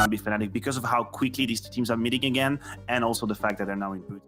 gonna be FNATIC because of how quickly these two teams are meeting again, and also the fact that they're now in boot.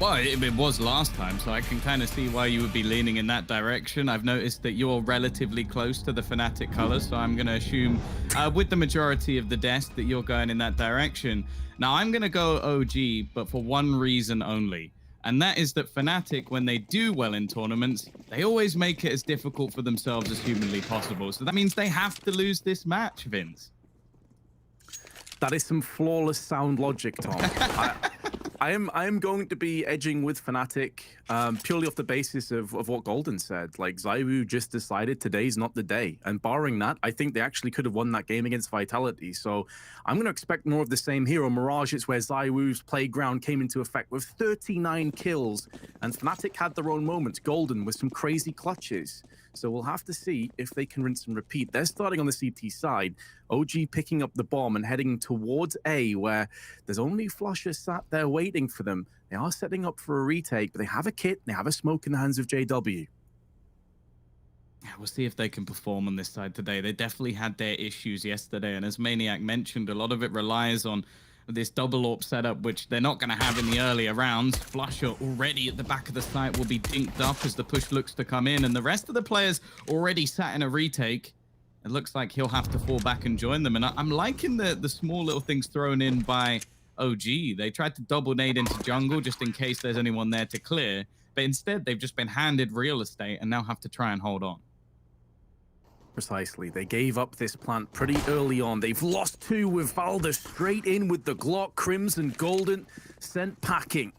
Well, it was last time, so I can kind of see why you would be leaning in that direction. I've noticed that you're relatively close to the FNATIC colors, so I'm going to assume with the majority of the desk that you're going in that direction. Now, I'm going to go OG, but for one reason only. And that is that FNATIC, when they do well in tournaments, they always make it as difficult for themselves as humanly possible. So that means they have to lose this match, Vince. That is some flawless sound logic, Tom. I am going to be edging with FNATIC purely off the basis of what Golden said. Like, ZywOo just decided today's not the day. And barring that, I think they actually could have won that game against Vitality. So I'm going to expect more of the same here. On Mirage, it's where ZywOo's playground came into effect with 39 kills. And FNATIC had their own moments. Golden with some crazy clutches. So we'll have to see if they can rinse and repeat. They're starting on the CT side. OG picking up the bomb and heading towards A, where there's only Flusher sat there waiting for them. They are setting up for a retake, but they have a kit, they have a smoke in the hands of JW. We'll see if they can perform on this side today. They definitely had their issues yesterday, and as Maniac mentioned, a lot of it relies on this double AWP setup, which they're not going to have in the earlier rounds. Flusher already at the back of the site will be dinked up as the push looks to come in, and the rest of the players already sat in a retake. It looks like he'll have to fall back and join them, and I'm liking the small little things thrown in by OG. They tried to double nade into jungle just in case there's anyone there to clear, but instead they've just been handed real estate and now have to try and hold on. Precisely. They gave up this plant pretty early on. They've lost 2 with Valder straight in with the Glock. Crimson Golden sent packing.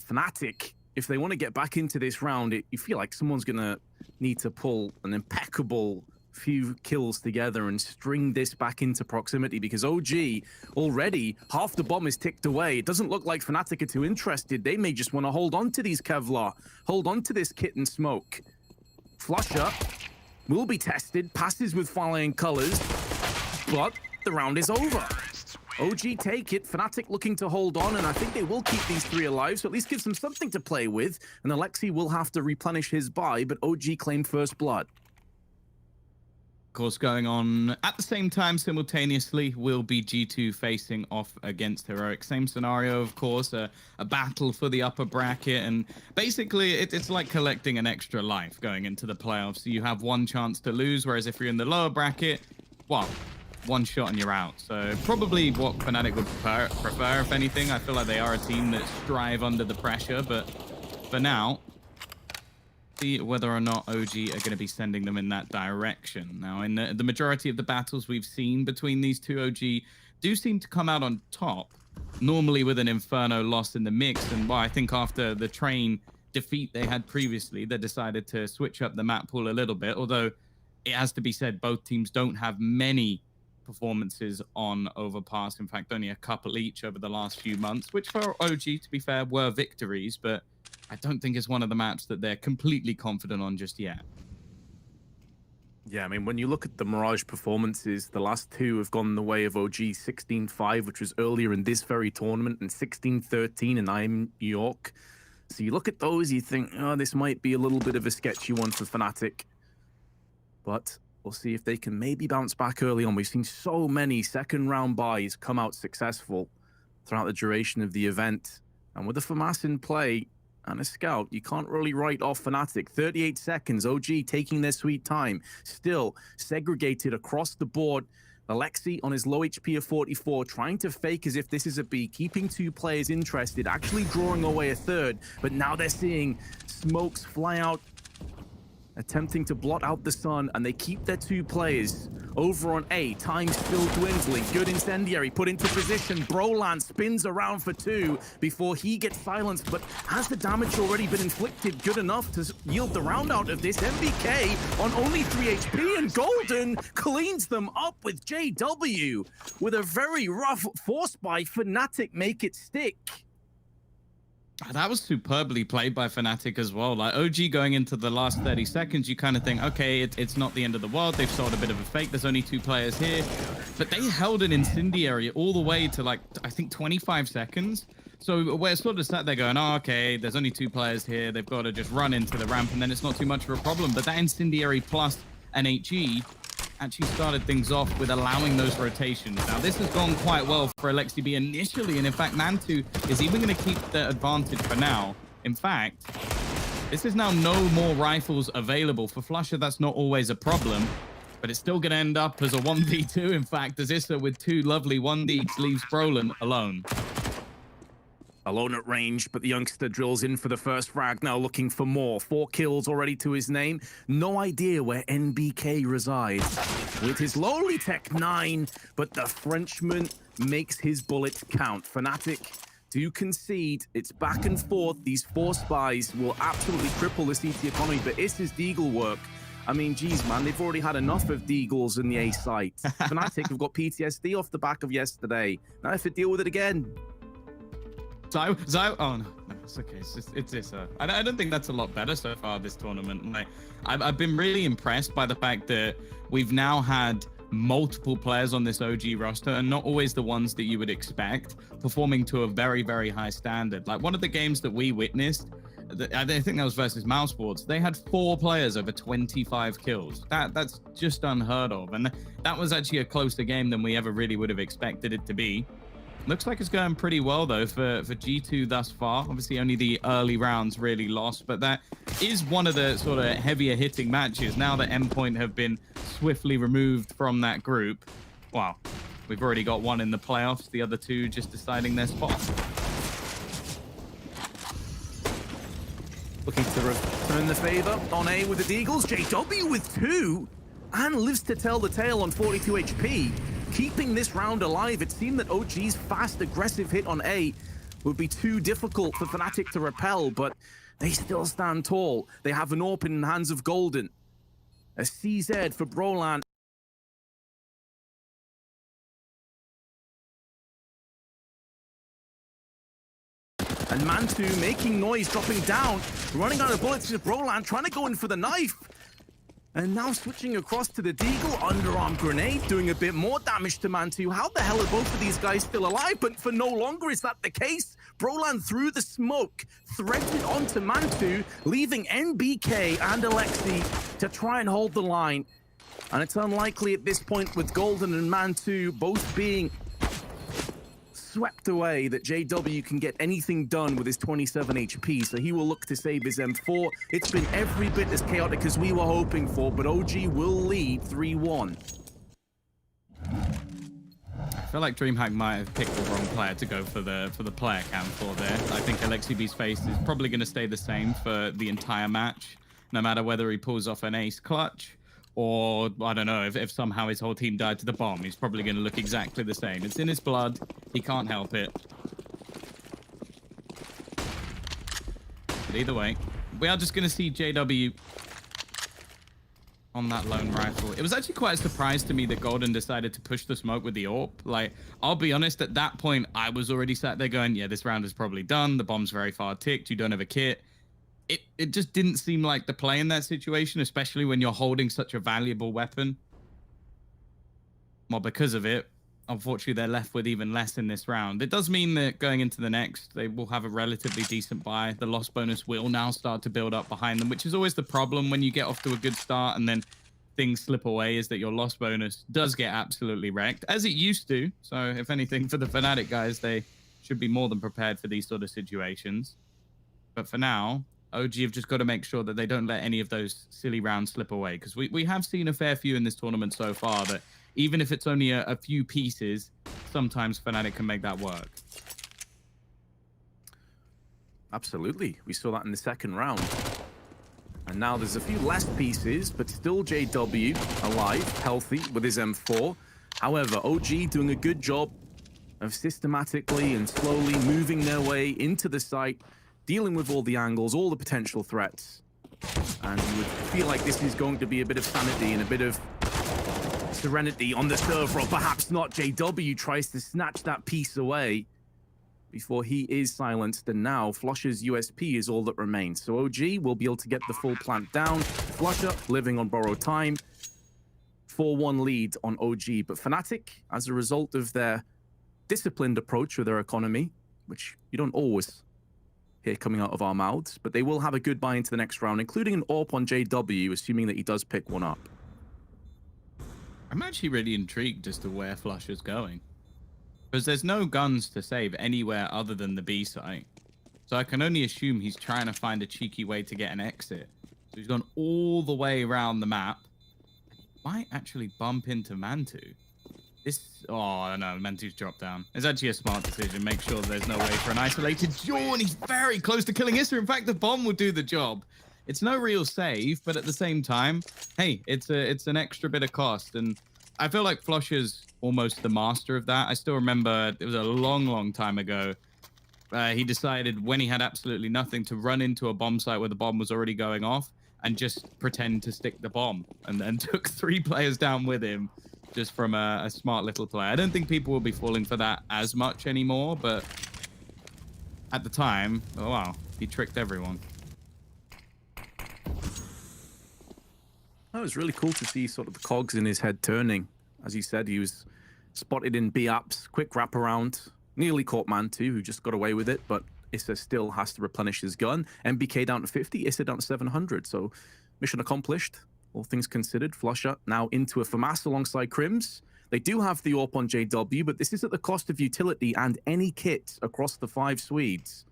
FNATIC, if they want to get back into this round, you feel like someone's going to need to pull an impeccable few kills together and string this back into proximity, because OG already half the bomb is ticked away. It doesn't look like FNATIC are too interested. They may just want to hold on to these Kevlar, hold on to this kit and smoke. Flusher will be tested, passes with flying colors, but the round is over. OG take it, FNATIC looking to hold on, and I think they will keep these 3 alive, so at least gives them something to play with, and Alexi will have to replenish his buy, but OG claimed first blood. Of course, going on at the same time simultaneously will be G2 facing off against Heroic. Same scenario, of course, a battle for the upper bracket, and basically it's like collecting an extra life going into the playoffs. So you have 1 chance to lose, whereas if you're in the lower bracket, well, 1 shot and you're out. So probably what FNATIC would prefer, if anything. I feel like they are a team that strive under the pressure, but for now, see whether or not OG are going to be sending them in that direction. Now, in the majority of the battles we've seen between these 2, OG do seem to come out on top, normally with an Inferno loss in the mix. And well, I think after the Train defeat they had previously, they decided to switch up the map pool a little bit, although it has to be said both teams don't have many performances on Overpass. In fact, only a couple each over the last few months, which for OG, to be fair, were victories, but I don't think it's one of the maps that they're completely confident on just yet. Yeah, I mean, when you look at the Mirage performances, the last 2 have gone the way of OG. 16-5, which was earlier in this very tournament, and 16-13 in IM New York. So you look at those, you think, oh, this might be a little bit of a sketchy one for FNATIC. But we'll see if they can maybe bounce back early on. We've seen so many second-round buys come out successful throughout the duration of the event. And with the FAMAS in play and a scout, you can't really write off FNATIC. 38 seconds, OG taking their sweet time. Still segregated across the board. Alexi on his low HP of 44, trying to fake as if this is a B, keeping 2 players interested, actually drawing away a third. But now they're seeing smokes fly out, attempting to blot out the sun, and they keep their 2 players over on A. Time still dwindling. Good incendiary put into position. Brolan spins around for 2 before he gets silenced, but has the damage already been inflicted good enough to yield the round out of this? MBK on only 3 HP, and Golden cleans them up with JW with a very rough force buy. FNATIC make it stick. That was superbly played by FNATIC as well. Like, OG going into the last 30 seconds, you kind of think, okay, it's not the end of the world. They've sold a bit of a fake. There's only 2 players here. But they held an incendiary all the way to, like, I think 25 seconds. So we're sort of sat there going, oh, okay, there's only 2 players here. They've got to just run into the ramp, and then it's not too much of a problem. But that incendiary plus an HE actually started things off with allowing those rotations. Now, this has gone quite well for Alexi B initially, and in fact, Nantu is even going to keep the advantage for now. In fact, this is now no more rifles available. For Flusher, that's not always a problem, but it's still going to end up as a 1v2. In fact, as Issa with 2 lovely 1Ds leaves Brolin alone. Alone at range, but the youngster drills in for the first frag, now looking for more. 4 kills already to his name. No idea where NBK resides. With his lowly tech 9, but the Frenchman makes his bullets count. FNATIC do concede. It's back and forth. These 4 spies will absolutely cripple the CT economy, but Issa's deagle work, I mean, geez, man, they've already had enough of deagles in the A site. FNATIC have got PTSD off the back of yesterday. Now they have to deal with it again. Oh no, it's okay. It's this. I don't think that's a lot better so far this tournament. Like, I've been really impressed by the fact that we've now had multiple players on this OG roster, and not always the ones that you would expect, performing to a very, very high standard. Like, one of the games that we witnessed, I think that was versus Mouse Sports. They had 4 players over 25 kills. That's just unheard of. And that was actually a closer game than we ever really would have expected it to be. Looks like it's going pretty well, though, for G2 thus far. Obviously, only the early rounds really lost, but that is one of the sort of heavier hitting matches. Now that Endpoint have been swiftly removed from that group, wow, we've already got one in the playoffs, the other 2 just deciding their spot. Looking to return the favor on A with the Deagles. JW with 2 and lives to tell the tale on 42 HP. Keeping this round alive, it seemed that OG's fast, aggressive hit on A would be too difficult for FNATIC to repel, but they still stand tall. They have an AWP in the hands of Golden. A CZ for Broland. And Mantu making noise, dropping down, running out of bullets to Broland, trying to go in for the knife. And now switching across to the Deagle, underarm grenade, doing a bit more damage to Mantu. How the hell are both of these guys still alive? But for no longer is that the case. Broland through the smoke, threaded onto Mantu, leaving NBK and Alexi to try and hold the line. And it's unlikely at this point with Golden and Mantu both being swept away that JW can get anything done with his 27 HP, so he will look to save his M4. It's been every bit as chaotic as we were hoping for, but OG will lead 3-1. I feel like DreamHack might have picked the wrong player to go for the player cam for there. I think Alexi B's face is probably going to stay the same for the entire match, no matter whether he pulls off an ace clutch or, I don't know, if somehow his whole team died to the bomb, he's probably going to look exactly the same. It's in his blood. He can't help it. But either way, we are just going to see JW on that lone rifle. It was actually quite a surprise to me that Golden decided to push the smoke with the AWP. Like, I'll be honest, at that point, I was already sat there going, yeah, this round is probably done. The bomb's very far ticked. You don't have a kit. It just didn't seem like the play in that situation, especially when you're holding such a valuable weapon. Well, because of it, unfortunately, they're left with even less in this round. It does mean that going into the next, they will have a relatively decent buy. The loss bonus will now start to build up behind them, which is always the problem when you get off to a good start and then things slip away, is that your loss bonus does get absolutely wrecked, as it used to. So if anything, for the FNATIC guys, they should be more than prepared for these sort of situations. But for now, OG have just got to make sure that they don't let any of those silly rounds slip away, because we have seen a fair few in this tournament so far that even if it's only a few pieces, sometimes FNATIC can make that work. Absolutely. We saw that in the second round. And now there's a few less pieces, but still JW alive, healthy with his M4. However, OG doing a good job of systematically and slowly moving their way into the site, dealing with all the angles, all the potential threats. And you would feel like this is going to be a bit of sanity and a bit of serenity on the server, or perhaps not. JW tries to snatch that piece away before he is silenced, and now Flusher's USP is all that remains. So OG will be able to get the full plant down. Flusher living on borrowed time. 4-1 lead on OG, but FNATIC, as a result of their disciplined approach with their economy, which you don't always hear coming out of our mouths, but they will have a good buy into the next round, including an AWP on JW, assuming that he does pick one up. I'm actually really intrigued as to where Flusher's going, because there's no guns to save anywhere other than the B site. So I can only assume he's trying to find a cheeky way to get an exit. So he's gone all the way around the map. Might actually bump into Mantu. Oh no, Mantu's dropped down. It's actually a smart decision. Make sure there's no way for an isolated jaw, and he's very close to killing Issa. In fact, the bomb will do the job. It's no real save, but at the same time, hey, it's an extra bit of cost, and I feel like Flusher's almost the master of that. I still remember it was a long time ago. He decided when he had absolutely nothing to run into a bomb site where the bomb was already going off and just pretend to stick the bomb, and then took 3 players down with him just from a smart little play. I don't think people will be falling for that as much anymore, but at the time, oh wow, he tricked everyone. It was really cool to see sort of the cogs in his head turning. As you said, he was spotted in B apps, quick wraparound, nearly caught Mantu, who just got away with it, but Issa still has to replenish his gun. MBK down to 50, Issa down to 700. So mission accomplished, all things considered. Flusher now into a FAMAS alongside Crims. They do have the AWP on JW, but this is at the cost of utility and any kit across the 5 Swedes.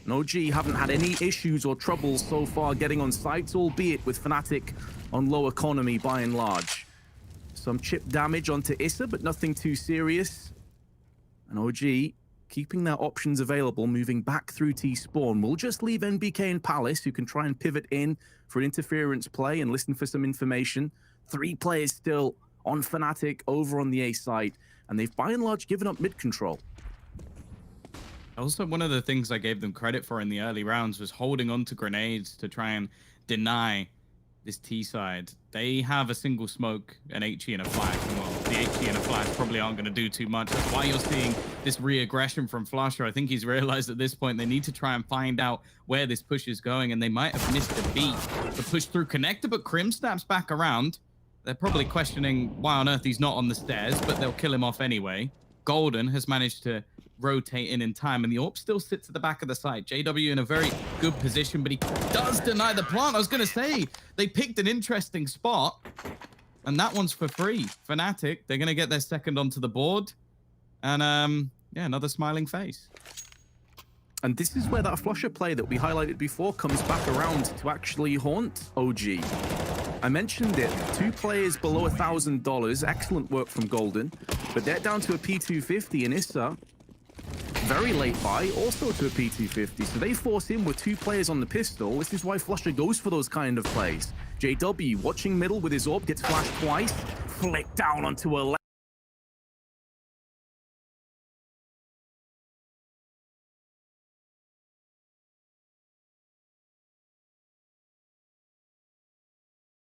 And OG haven't had any issues or troubles so far getting on sites, albeit with FNATIC on low economy by and large. Some chip damage onto Issa, but nothing too serious. And OG keeping their options available, moving back through T-spawn. We'll just leave NBK and Palace, who can try and pivot in for an interference play and listen for some information. 3 players still on FNATIC over on the A site, and they've by and large given up mid control. Also, one of the things I gave them credit for in the early rounds was holding on to grenades to try and deny this T side. They have a single smoke, an HE and a flash. Well, the HE and a flash probably aren't going to do too much. That's why you're seeing this re-aggression from Flusher. I think he's realized at this point they need to try and find out where this push is going, and they might have missed the beat. The push through connector, but Crim snaps back around. They're probably questioning why on earth he's not on the stairs, but they'll kill him off anyway. Golden has managed to rotate in time, and the AWP still sits at the back of the site. JW in a very good position, but he does deny the plant. I was going to say, they picked an interesting spot, and that one's for free. FNATIC, they're going to get their second onto the board, and yeah, another smiling face. And this is where that Flusher play that we highlighted before comes back around to actually haunt OG. I mentioned it, 2 players below $1,000, excellent work from Golden, but they're down to a P250, and Issa, very late buy, also to a P250, so they force him with 2 players on the pistol. This is why Flusher goes for those kind of plays. JW watching middle with his AWP, gets flashed twice, flicked down onto a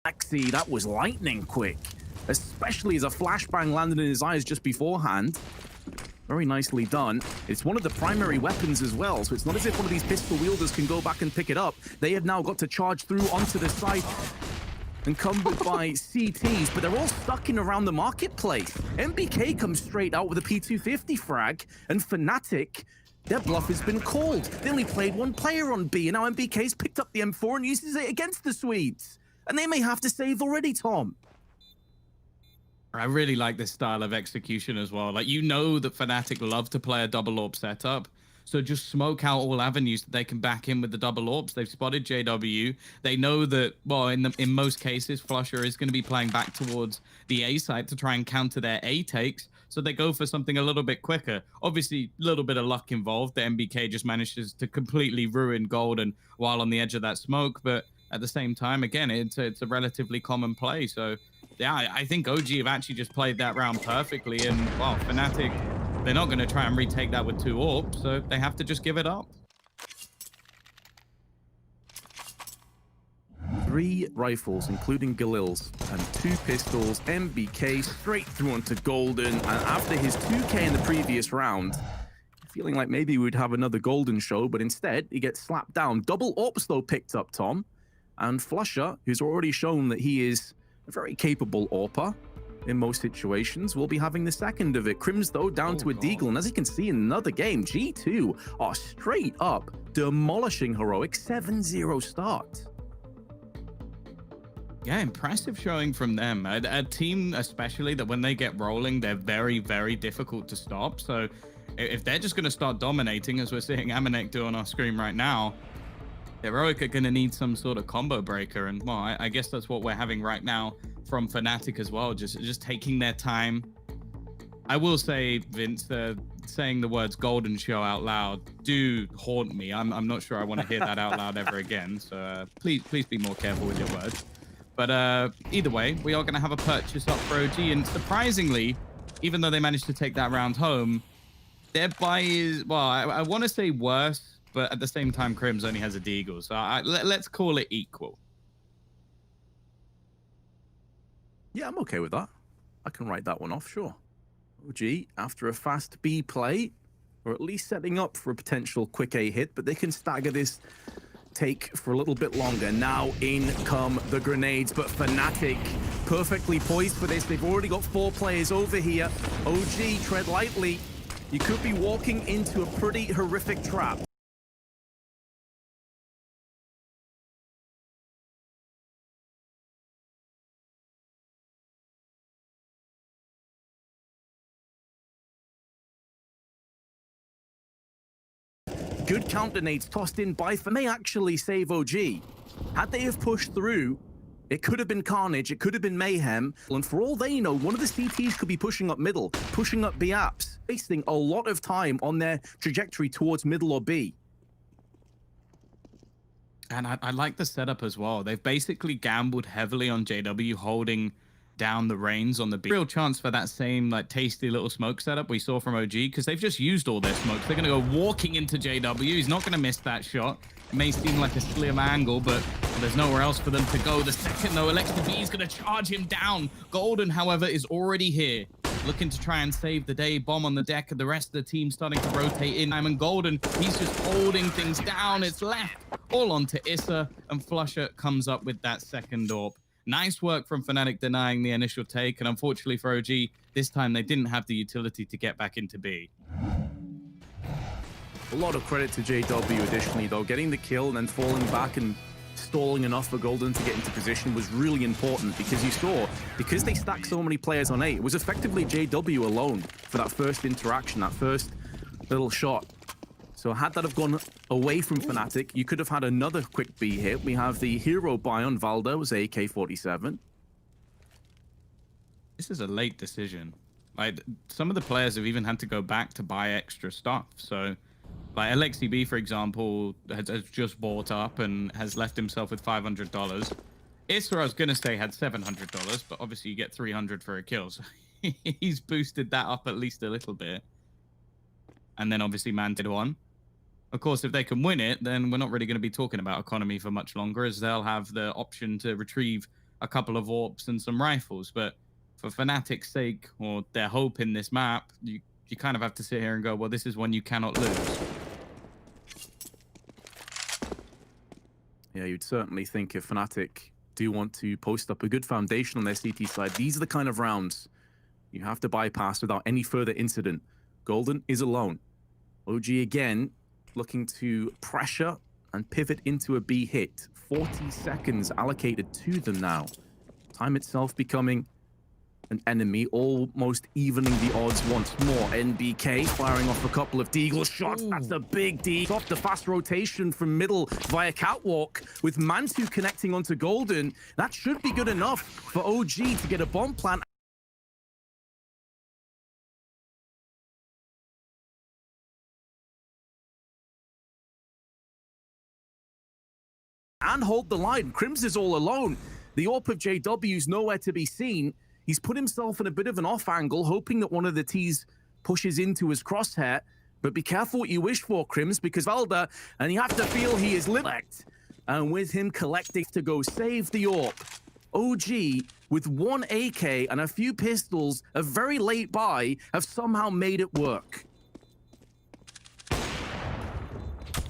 Lexi, that was lightning quick, especially as a flashbang landed in his eyes just beforehand. Very nicely done. It's one of the primary weapons as well, so it's not as if one of these pistol wielders can go back and pick it up. They have now got to charge through onto the site, encumbered by CTs, but they're all stuck in around the marketplace. MBK comes straight out with a P250 frag, and FNATIC, their bluff has been called. They only played 1 player on B, and now MBK's picked up the M4 and uses it against the Swedes. And they may have to save already, Tom. I really like this style of execution as well. Like, you know that FNATIC love to play a double AWP setup. So just smoke out all avenues that they can back in with the double AWPs. They've spotted JW. They know that, well, in most cases, Flusher is going to be playing back towards the A site to try and counter their A takes. So they go for something a little bit quicker. Obviously, a little bit of luck involved. The MBK just manages to completely ruin Golden while on the edge of that smoke. But at the same time, again, it's a relatively common play. So yeah, I think OG have actually just played that round perfectly. And, well, FNATIC, they're not going to try and retake that with 2 AWPs, so they have to just give it up. 3 rifles, including Galil's, and 2 pistols. MBK straight through onto Golden. And after his 2K in the previous round, feeling like maybe we'd have another Golden show, but instead he gets slapped down. Double AWPs, though, picked up, Tom. And Flusher, who's already shown that he is a very capable AWPer in most situations, will be having the second of it. Crims, though, down to a Deagle, and as you can see in another game, G2 are straight up demolishing Heroic. 7-0 start. Yeah, impressive showing from them. A team, especially, that when they get rolling, they're very, very difficult to stop. So if they're just going to start dominating, as we're seeing Amanek do on our screen right now, Heroic are going to need some sort of combo breaker. And, well, I guess that's what we're having right now from FNATIC as well, just taking their time. I will say, Vince, saying the words Golden Show out loud do haunt me. I'm not sure I want to hear that out loud ever again. So please be more careful with your words. But either way, we are going to have a purchase up for OG. And surprisingly, even though they managed to take that round home, their buy is, well, I want to say worse, but at the same time, Crims only has a Deagle. So let's call it equal. Yeah, I'm okay with that. I can write that one off, sure. OG, after a fast B play, or at least setting up for a potential quick A hit, but they can stagger this take for a little bit longer. Now in come the grenades, but FNATIC perfectly poised for this. They've already got 4 players over here. OG, tread lightly. You could be walking into a pretty horrific trap. Good counter nades tossed in by may actually save OG. Had they have pushed through, it could have been carnage, it could have been mayhem, and for all they know, one of the CTs could be pushing up middle, pushing up B apps, wasting a lot of time on their trajectory towards middle or B. And I like the setup as well. They've basically gambled heavily on JW holding down the reins on the B. Real chance for that same like tasty little smoke setup we saw from OG, because they've just used all their smokes. They're going to go walking into JW. He's not going to miss that shot. It may seem like a slim angle, but there's nowhere else for them to go. The second, though, Alexa B is going to charge him down. Golden, however, is already here, looking to try and save the day. Bomb on the deck, and the rest of the team starting to rotate in. And Golden, he's just holding things down. It's left all onto Issa, and Flusher comes up with that second AWP. Nice work from FNATIC denying the initial take, and unfortunately for OG, this time they didn't have the utility to get back into B. A lot of credit to JW additionally, though. Getting the kill and then falling back and stalling enough for Golden to get into position was really important, because you saw, because they stacked so many players on A, it was effectively JW alone for that first interaction, that first little shot. So had that have gone away from FNATIC, you could have had another quick B hit. We have the hero buy on Valda, was AK-47. This is a late decision. Like, some of the players have even had to go back to buy extra stuff. So, like, Alexi B, for example, has just bought up and has left himself with $500. Issa, I was going to say, had $700, but obviously you get 300 for a kill. So he's boosted that up at least a little bit. And then obviously Man did one. Of course, if they can win it, then we're not really going to be talking about economy for much longer, as they'll have the option to retrieve a couple of AWPs and some rifles. But for FNATIC's sake, or their hope in this map, you kind of have to sit here and go, well, this is one you cannot lose. Yeah, you'd certainly think if FNATIC do want to post up a good foundation on their CT side, these are the kind of rounds you have to bypass without any further incident. Golden is alone. OG again looking to pressure and pivot into a B hit. 40 seconds allocated to them now. Time itself becoming an enemy, almost evening the odds once more. NBK firing off a couple of deagle shots. Ooh. That's a big D. Off the fast rotation from middle via catwalk with Mantu connecting onto Golden. That should be good enough for OG to get a bomb plant. And hold the line. Crims is all alone. The AWP of JW's nowhere to be seen. He's put himself in a bit of an off angle, hoping that one of the T's pushes into his crosshair. But be careful what you wish for, Crims, because Valda, and you have to feel he is lit. And with him collecting to go save the AWP, OG, with one AK and a few pistols, a very late buy, have somehow made it work.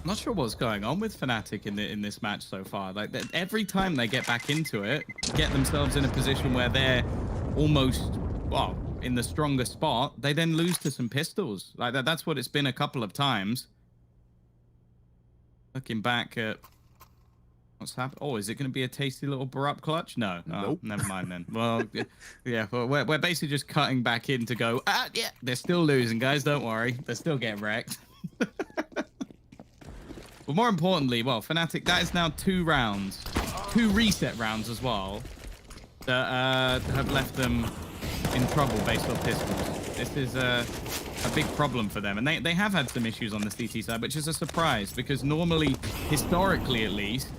Not sure what's going on with FNATIC in this match so far. Like, every time they get back into it, get themselves in a position where they're almost, well, in the stronger spot, they then lose to some pistols. Like that's what it's been a couple of times. Looking back at what's happened. Oh, is it going to be a tasty little Barup clutch? No. Nope. Oh, never mind then. Well, yeah, well, we're basically just cutting back in to go, yeah, they're still losing, guys. Don't worry. They're still getting wrecked. But more importantly, well, FNATIC, that is now 2 rounds, 2 reset rounds as well, that have left them in trouble based on pistols. This is a big problem for them. And they have had some issues on the CT side, which is a surprise, because normally, historically at least,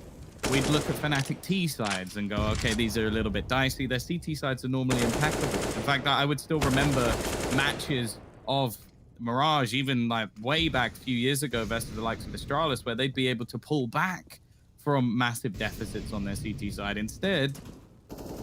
we'd look at FNATIC T sides and go, okay, these are a little bit dicey. Their CT sides are normally impeccable. In fact, I would still remember matches of Mirage, even like way back a few years ago versus the likes of Astralis, where they'd be able to pull back from massive deficits on their CT side. Instead,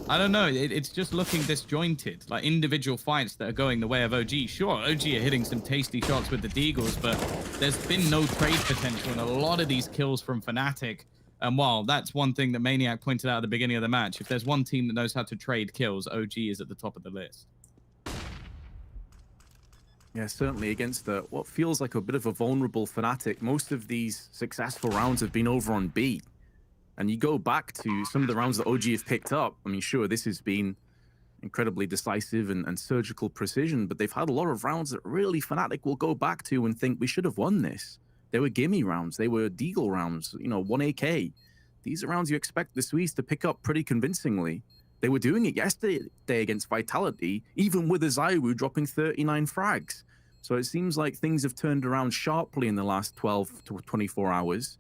I don't know, it's just looking disjointed, like individual fights that are going the way of OG. Sure, OG are hitting some tasty shots with the Deagles, but there's been no trade potential in a lot of these kills from FNATIC. And while that's one thing that Maniac pointed out at the beginning of the match, if there's one team that knows how to trade kills, OG is at the top of the list. Yeah, certainly against what feels like a bit of a vulnerable Fnatic. Most of these successful rounds have been over on B. And you go back to some of the rounds that OG have picked up. I mean, sure, this has been incredibly decisive and surgical precision, but they've had a lot of rounds that really Fnatic will go back to and think we should have won this. They were gimme rounds. They were Deagle rounds, you know, 1 AK. These are rounds you expect the Swedes to pick up pretty convincingly. They were doing it yesterday against Vitality, even with a ZywOo dropping 39 frags. So it seems like things have turned around sharply in the last 12 to 24 hours.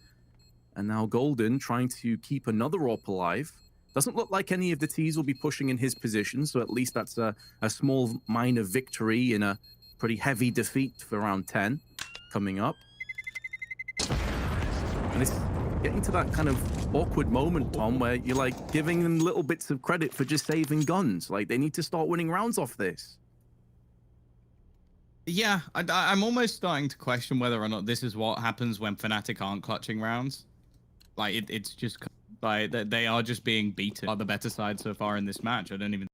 And now Golden trying to keep another AWP alive. Doesn't look like any of the Ts will be pushing in his position, so at least that's a small minor victory in a pretty heavy defeat for round 10 coming up. And it's getting to that kind of awkward moment, Tom, where you're like giving them little bits of credit for just saving guns. Like they need to start winning rounds off this. Yeah, I'm almost starting to question whether or not this is what happens when Fnatic aren't clutching rounds. Like it's just like they are just being beaten by the better side so far in this match. I don't even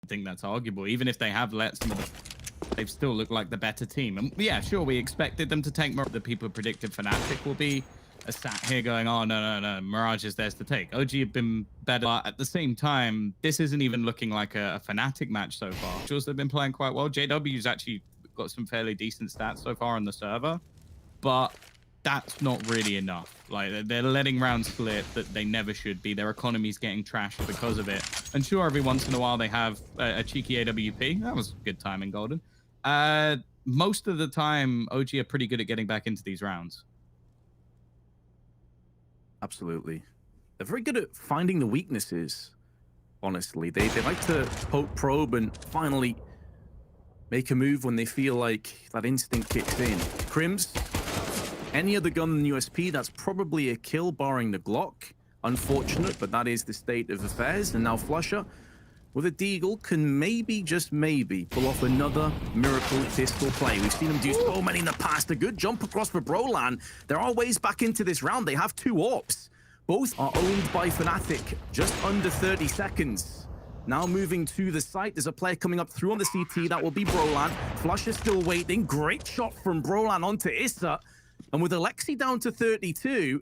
think that's arguable. Even if they have let some of the, they've still looked like the better team. And yeah, sure, we expected them to take more. The people predicted Fnatic will be sat here going, oh, no, Mirage is theirs to take. OG have been better. But at the same time, this isn't even looking like a Fnatic match so far. Just they've been playing quite well. JW's actually got some fairly decent stats so far on the server, but that's not really enough. Like, they're letting rounds slip that they never should be. Their economy's getting trashed because of it. And sure, every once in a while they have a cheeky AWP. That was good timing, Golden. Most of the time, OG are pretty good at getting back into these rounds. Absolutely. They're very good at finding the weaknesses, honestly. They like to poke, probe, and finally make a move when they feel like that instinct kicks in. Crims, any other gun than USP, that's probably a kill, barring the Glock. Unfortunate, but that is the state of affairs. And now Flusher, with a Deagle, can maybe, just maybe, pull off another miracle pistol play. We've seen them do so many in the past. A good jump across for Brolan. There are ways back into this round. They have 2 AWPs. Both are owned by Fnatic. Just under 30 seconds. Now moving to the site. There's a player coming up through on the CT. That will be Brolan. Flusher still waiting. Great shot from Brolan onto Issa. And with Alexi down to 32,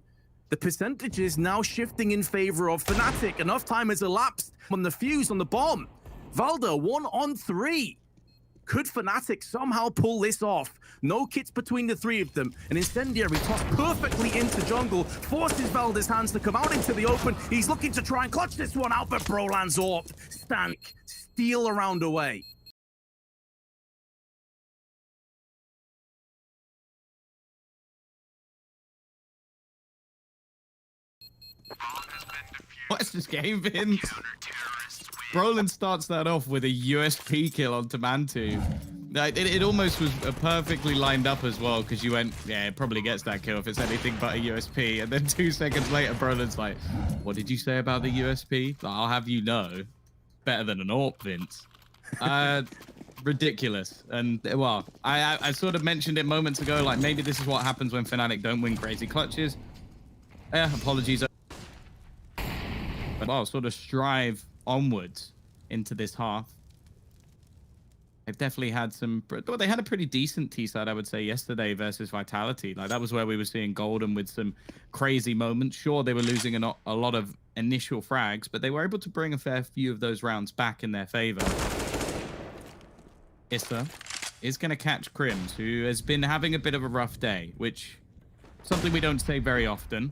the percentage is now shifting in favor of Fnatic. Enough time has elapsed on the fuse on the bomb. Valda 1 on 3. Could Fnatic somehow pull this off? No kits between the 3 of them. An incendiary tossed perfectly into jungle, forces Valda's hands to come out into the open. He's looking to try and clutch this one out, but Brolan's AWP. Stank, steal around away. What's this game been? Brolan starts that off with a USP kill onto Mantu. It almost was perfectly lined up as well, because you went, yeah, it probably gets that kill if it's anything but a USP. And then 2 seconds later, Brolan's like, what did you say about the USP? Like, I'll have you know, better than an AWP, Vince. Ridiculous. And, well, I sort of mentioned it moments ago, like, maybe this is what happens when Fnatic don't win crazy clutches. Apologies. But I'll sort of strive onwards into this half. They've definitely had some, well, they had a pretty decent T-side, I would say, yesterday versus Vitality. Like, that was where we were seeing Golden with some crazy moments. Sure, they were losing a lot of initial frags, but they were able to bring a fair few of those rounds back in their favor. Issa is going to catch Crims, who has been having a bit of a rough day, which something we don't say very often.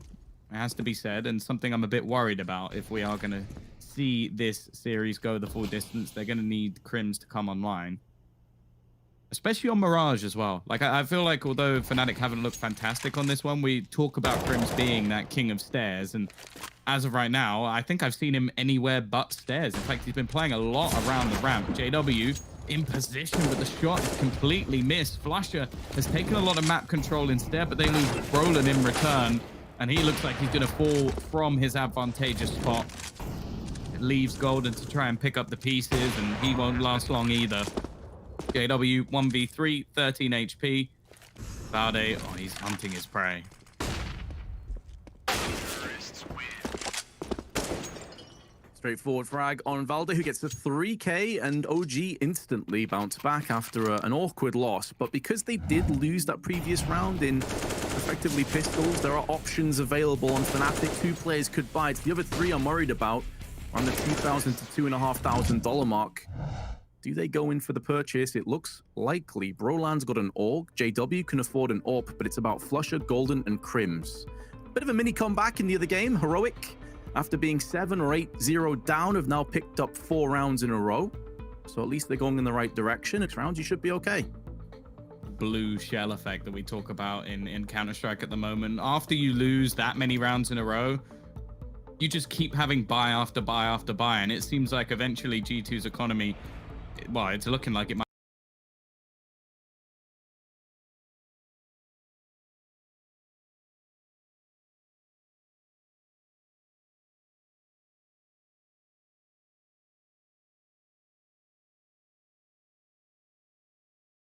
It has to be said, and something I'm a bit worried about if we are going to see this series go the full distance. They're going to need Crims to come online, especially on Mirage as well. Like, I feel like although Fnatic haven't looked fantastic on this one, we talk about Crims being that king of stairs, and as of right now, I think I've seen him anywhere but stairs. In fact, he's been playing a lot around the ramp. JW in position, but the shot is completely missed. Flusher has taken a lot of map control instead, but they lose Brolan in return. And he looks like he's going to fall from his advantageous spot. It leaves Golden to try and pick up the pieces, and he won't last long either. JW 1v3, 13 HP. Valde, oh, he's hunting his prey. Straightforward frag on Valde, who gets a 3K, and OG instantly bounced back after an awkward loss. But because they did lose that previous round in effectively pistols, there are options available on FNATIC. 2 players could buy it. The other 3 I'm worried about on the $2,000 to $2,500 mark. Do they go in for the purchase? It looks likely. Brolan's got an AUG. JW can afford an AWP, but it's about Flusher, Golden, and Crims. Bit of a mini comeback in the other game. Heroic, after being 7 or 8-0 down, have now picked up 4 rounds in a row. So at least they're going in the right direction. Next round, you should be okay. Blue shell effect that we talk about in Counter-Strike at the moment. After you lose that many rounds in a row, you just keep having buy after buy after buy. And it seems like eventually G2's economy, well, it's looking like it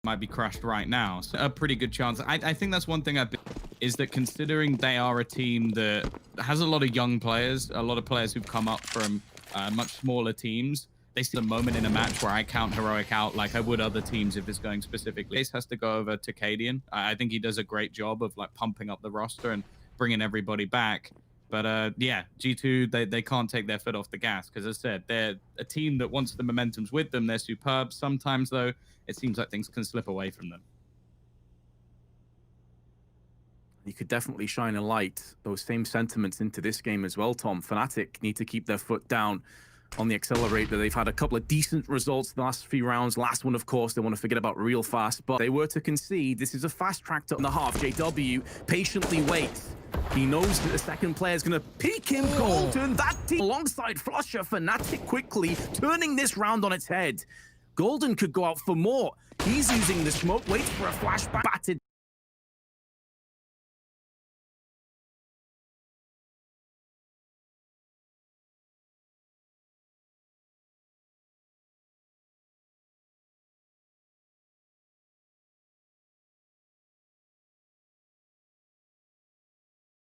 might be crushed right now. So a pretty good chance. I think that's one thing is that considering they are a team that has a lot of young players, a lot of players who've come up from much smaller teams, they see a moment in a match where I count Heroic out like I would other teams if it's going specifically. Ace has to go over to Cadian. I think he does a great job of like pumping up the roster and bringing everybody back. But yeah, G2, they can't take their foot off the gas because, as I said, they're a team that once the momentum's with them, they're superb. Sometimes, though, it seems like things can slip away from them. You could definitely shine a light those same sentiments into this game as well, Tom. FNATIC need to keep their foot down on the accelerator. They've had a couple of decent results the last few rounds. Last one, of course, they want to forget about real fast, but they were to concede. This is a fast track to the half. JW patiently waits. He knows that the second player is going to peek him. Golden, that team alongside Flusher. FNATIC quickly turning this round on its head. Golden could go out for more. He's using the smoke, waits for a flashback. Batted.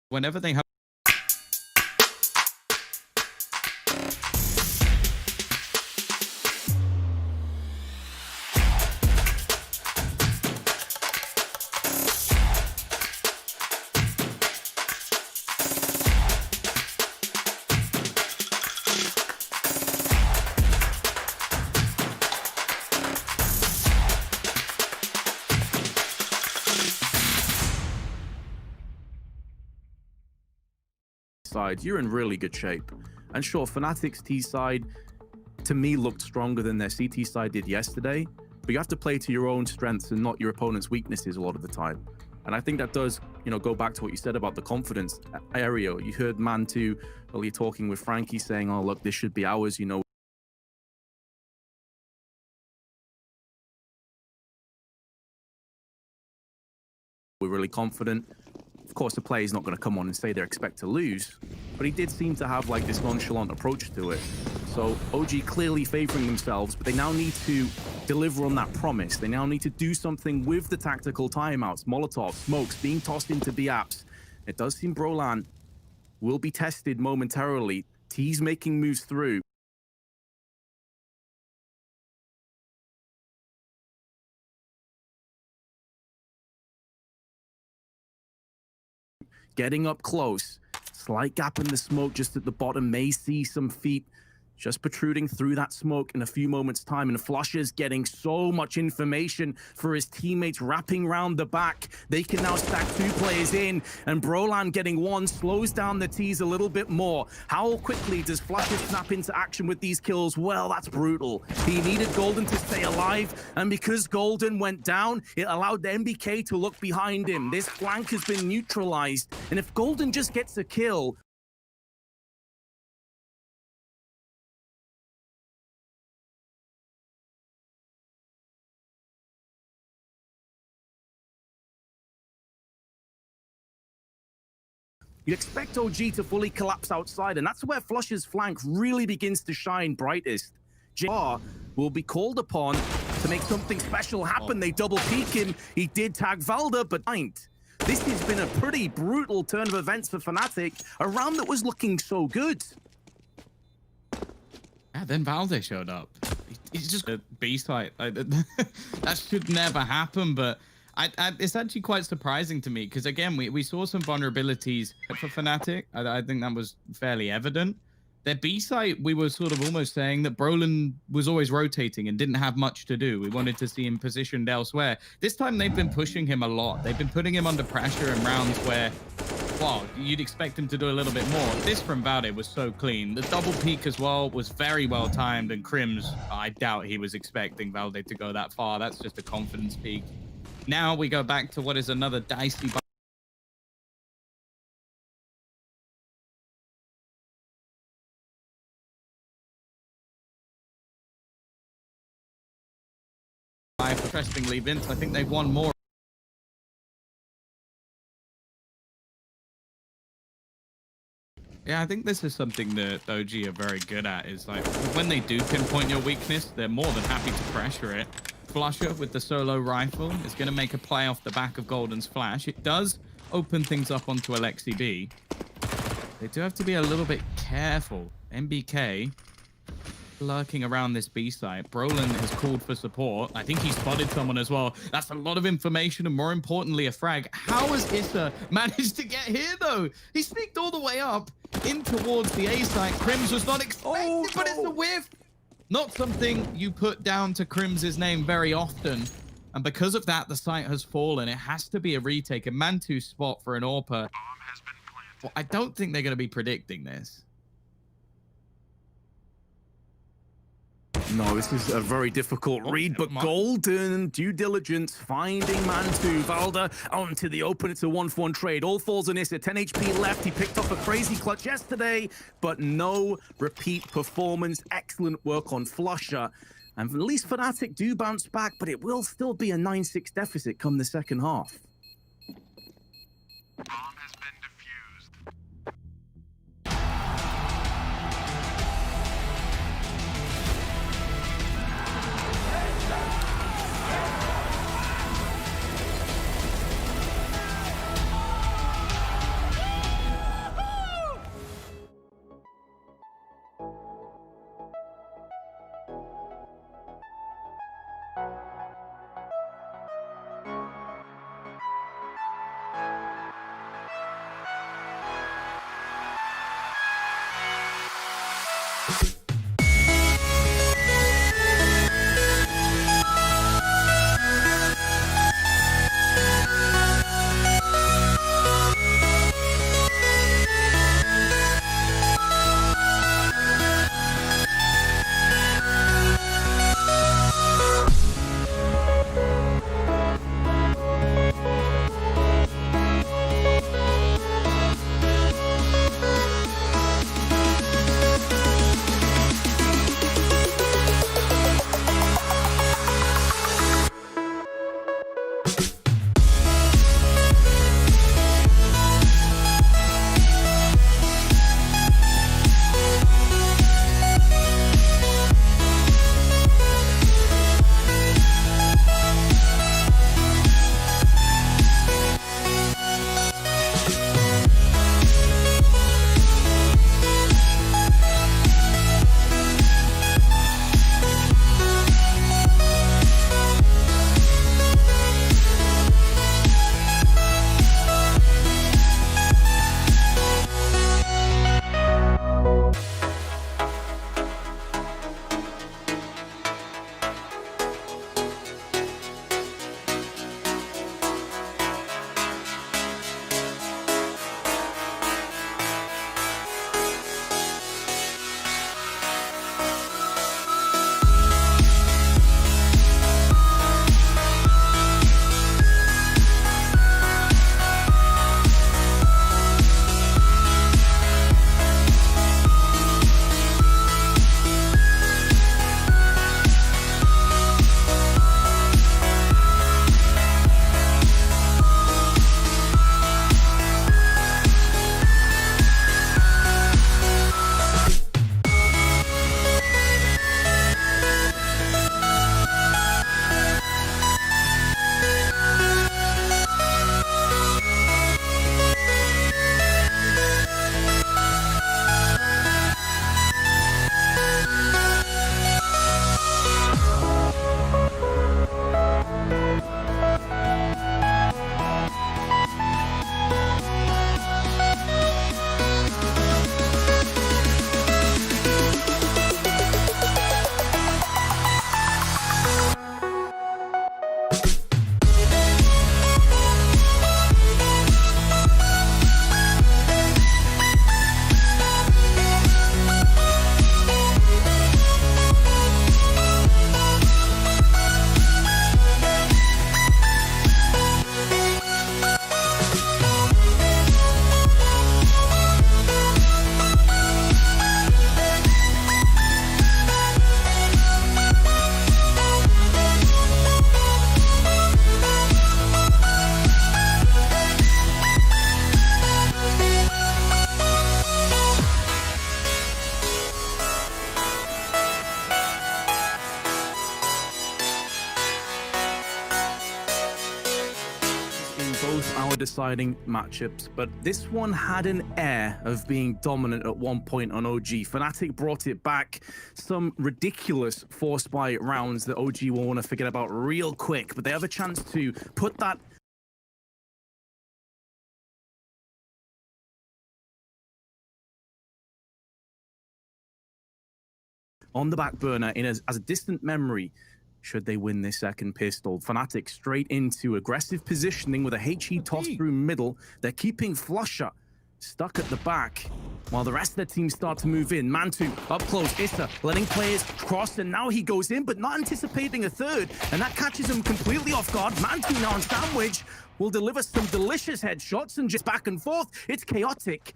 Whenever they have side, you're in really good shape. And sure, FNATIC's T side, to me, looked stronger than their CT side did yesterday, but you have to play to your own strengths and not your opponent's weaknesses a lot of the time. And I think that does, go back to what you said about the confidence area. You heard Man 2 earlier talking with Frankie saying, oh, look, this should be ours, We're really confident. Of course, the player's not going to come on and say they expect to lose, but he did seem to have like this nonchalant approach to it. So OG clearly favoring themselves, but they now need to deliver on that promise. They now need to do something with the tactical timeouts, Molotov, smokes being tossed into B-apps. It does seem Brolan will be tested momentarily. T's making moves through. Getting up close, slight gap in the smoke just at the bottom, may see some feet just protruding through that smoke in a few moments' time, and Flusher's getting so much information for his teammates wrapping round the back. They can now stack 2 players in, and Brolan getting 1 slows down the T's a little bit more. How quickly does Flusher snap into action with these kills? Well, that's brutal. He needed Golden to stay alive, and because Golden went down, it allowed the MBK to look behind him. This flank has been neutralized, and if Golden just gets a kill, you'd expect OG to fully collapse outside, and that's where Flusher's flank really begins to shine brightest. JR will be called upon to make something special happen. They double peek him. He did tag Valda, but ain't. This has been a pretty brutal turn of events for FNATIC, a round that was looking so good. Yeah, then Valde showed up. He's just a B-site. That should never happen, but it's actually quite surprising to me because, again, we saw some vulnerabilities for FNATIC. I think that was fairly evident. Their B-site, we were sort of almost saying that Brolin was always rotating and didn't have much to do. We wanted to see him positioned elsewhere. This time, they've been pushing him a lot. They've been putting him under pressure in rounds where, well, you'd expect him to do a little bit more. This from Valde was so clean. The double peek as well was very well timed, and Crims, I doubt he was expecting Valde to go that far. That's just a confidence peak. Now we go back to what is another dicey. Interestingly, Vince, I think they've won more. Yeah, I think this is something that OG are very good at, is like when they do pinpoint your weakness, they're more than happy to pressure it. Flusher with the solo rifle is going to make a play off the back of Golden's flash. It does open things up onto Alexi B. They do have to be a little bit careful. MBK lurking around this B site. Brolin has called for support. I think he spotted someone as well. That's a lot of information, and more importantly, a frag. How has Issa managed to get here, though? He sneaked all the way up in towards the A site. Crims was not expected, but it's a whiff. Not something you put down to Crims' name very often. And because of that, the site has fallen. It has to be a retake, a man-2 spot for an AWPer. Well, I don't think they're going to be predicting this. No, this is a very difficult read, but Golden, due diligence, finding man-2. Valda onto the open. It's a 1-for-1 trade. All falls on Issa. 10 HP left. He picked up a crazy clutch yesterday, but no repeat performance. Excellent work on Flusher. And at least FNATIC do bounce back, but it will still be a 9-6 deficit come the second half. Bomb has been defused. deciding matchups, but this one had an air of being dominant at one point on OG. FNATIC brought it back. Some ridiculous force buy rounds that OG will want to forget about real quick, but they have a chance to put that on the back burner as a distant memory should they win this second pistol. FNATIC straight into aggressive positioning with a HE toss through middle. They're keeping Flusher stuck at the back while the rest of the team start to move in. Mantu up close, Issa letting players cross, and now he goes in, but not anticipating a third, and that catches him completely off guard. Mantu now on Sandwich will deliver some delicious headshots and just back and forth. It's chaotic.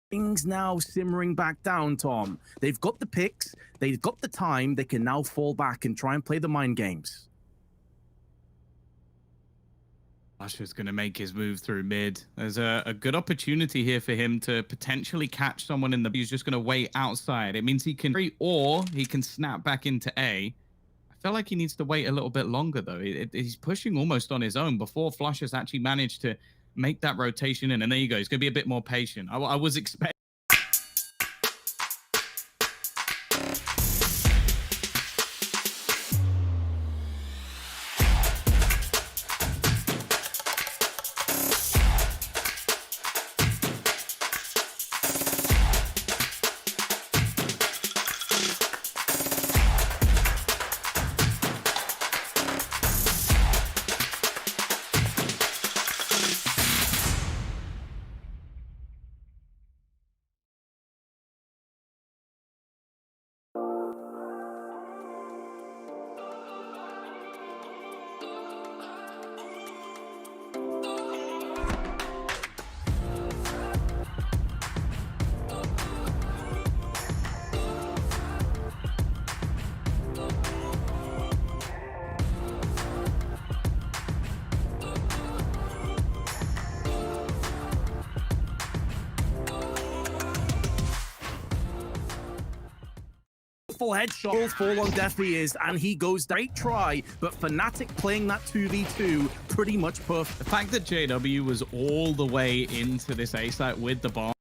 Things now simmering back down, Tom. They've got the picks, they've got the time, they can now fall back and try and play the mind games. Usher's going to make his move through mid. There's a good opportunity here for him to potentially catch someone in the... He's just going to wait outside. It means he can... Or he can snap back into A. I feel like he needs to wait a little bit longer, though. He's pushing almost on his own before Flusher's actually managed to make that rotation in. And there you go. He's going to be a bit more patient. I was expecting... Full headshot will fall on deaf ears, and he goes great try, but FNATIC playing that 2v2 pretty much perfect. The fact that JW was all the way into this A site with the bomb